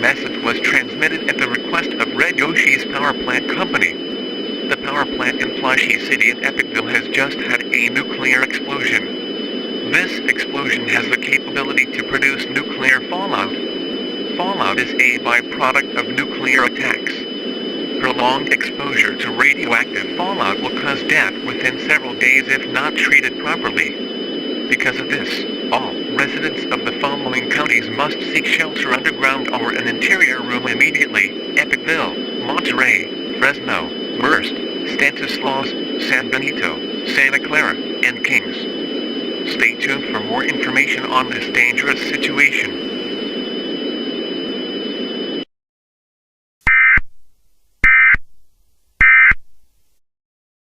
message was transmitted at the request of Red Yoshi's power plant company. The power plant in Plushy City in Epicville has just had a nuclear explosion. This explosion has the capability to produce nuclear fallout. Fallout is a byproduct of nuclear attacks. Prolonged exposure to radioactive fallout will cause death within several days if not treated properly. Because of this, all residents of the following counties must seek shelter underground or an interior room immediately: Epicville, Monterey, Fresno, Merced, Stanislaus, San Benito, Santa Clara, and Kings. Stay tuned for more information on this dangerous situation.